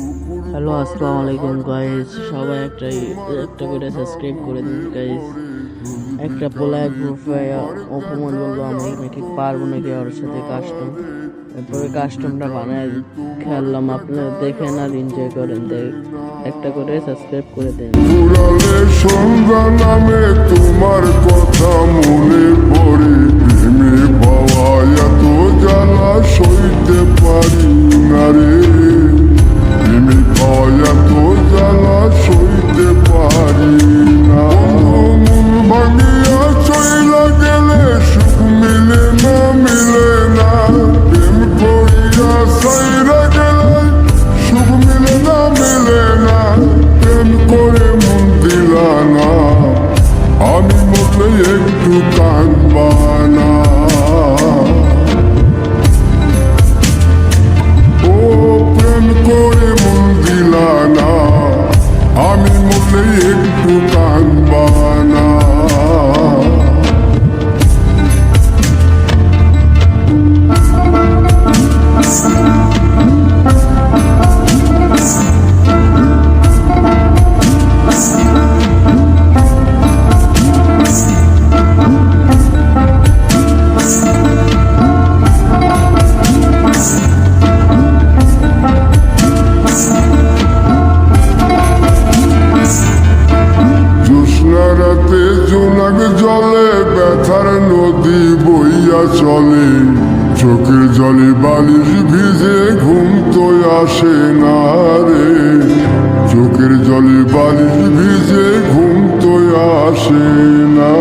Hello, আসসালামু আলাইকুম guys. সবাই একটা করে সাবস্ক্রাইব করে দিন গাইস। একটা পোলা এক গ্রুপে অপমান বললো, আমি নাকি পারবো নাকি ওর সাথে কাস্টম। এরপরে কাস্টমটা বানায় খেললাম। আপনারা দেখেন আর এনজয় করেন। একটা করে সাবস্ক্রাইব করে দেন। সন্ধ্যা নামে তোমার কথা মনে পড়ে, প্রেমে পাওয়া এত জ্বালা সইতে পারি না রে। প্রেমে পাওয়া এত জ্বালা সইতে পারি না। মন ভাঙিয়া চইলা গেলে সুখ মিলে না, মিলে না। প্রেম করিয়া সাইরা গেলে সুখ মিলে না, মিলে না। প্রেম করে মন দিলা না, আমি মরলে একটু কাঁদবা না। ও প্রেম করে মন দিলা না, আমি মরলে একটু কাঁদবা না। রাতে জোনাক জলে ব্যথার নদী বইয়া চলে, চোখের জলে বালিশ ভিজে ঘুম তো আসে না রে। চোখের জলে বালিশ ভিজে ঘুম তো আসে না।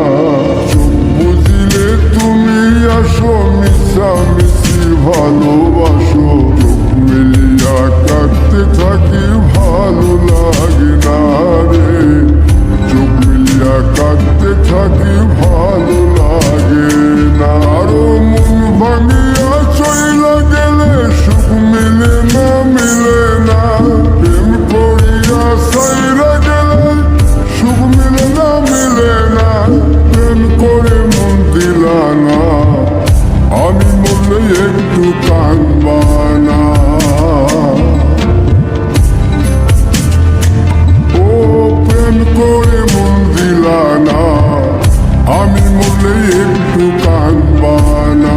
চোখ বুঝিলে তুমি আসো, মিশামিশি ভালোবাসো। চোখ মিলিয়া কাঁদতে থাকি, ভালো লাগে না রে। চোখ মিলিয়া কাঁদতে থাকি, ভালো লাগে না। আরো মন ভাঙিয়া চইলা গেলে সুখ মিলে না, মিলে না। প্রেম করিয়া সাইরা গেলে সুখ মিলে না, মিলে না। প্রেম করে মন দিলা না, আমি মরলে একটু কাঁদবা না। ও প্রেম করে মন দিলা না, আমি মরলে একটু কাঁদবা না।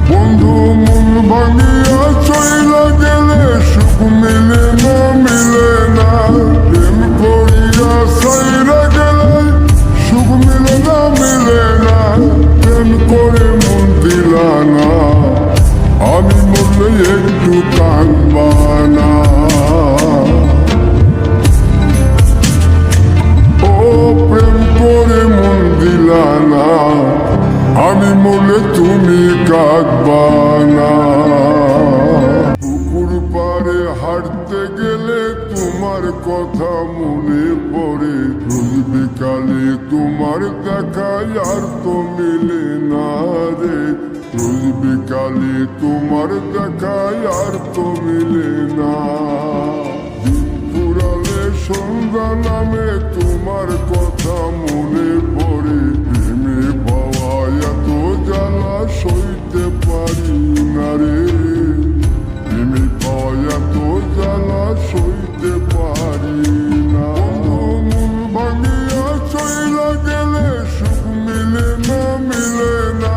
বন্ধু মন ভাঙিয়া চইলা গেলে সুখ মিলে না, মিলে না। প্রেম করিয়া সাইরা গেলে সুখ মিলে না, মিলে না। প্রেম করে মন দিলা না, আমি মরলে একটু কাঁদবা না। ও প্রেম করে মন দিলা না, আমি মরলে তুমি কাঁদবা না। পুকুর পাড়ে হাঁটতে গেলে তোমার কথা মনে পড়ে, রোজ বিকালে তোমার দেখা আর তো মিলে না রে। রোজ বিকালে তোমার দেখা আর তো মিলে না। দিন ফুরালে সন্ধ্যা নামে তোমার কথা মনে পড়ে, প্রেমে পাওয়া এত জ্বালা সইতে পারি না রে। প্রেমে পাওয়া এত জ্বালা সইতে পারি না। মন ভাঙিয়া চইলা গেলে সুখ মিলে না, মিলে না।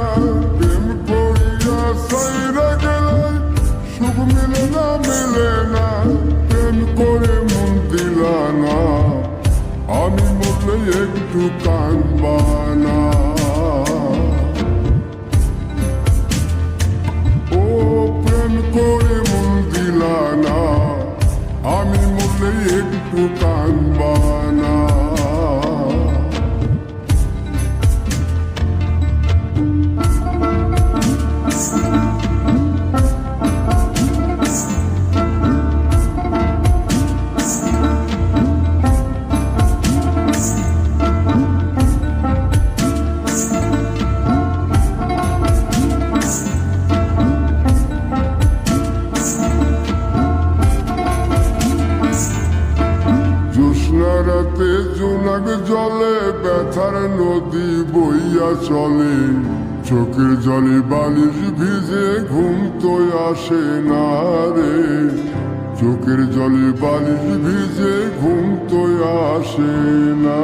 প্রেম করিয়া সাইরা গেলে সুখ মিলে না, মিলে না। প্রেম করে মন দিলা না, আমি মরলে একটু কাঁদবা না। ও প্রেম করে মন দিলা না, আমি মরলে একটু কাঁদবা না। রাতে জোনাক জলে ব্যথার নদী বইয়া চলে, চোখের জলে বালিশ ভিজে ঘুম তো আসে না রে, চোখের জলে বালিশ ভিজে ঘুম তো আসে না।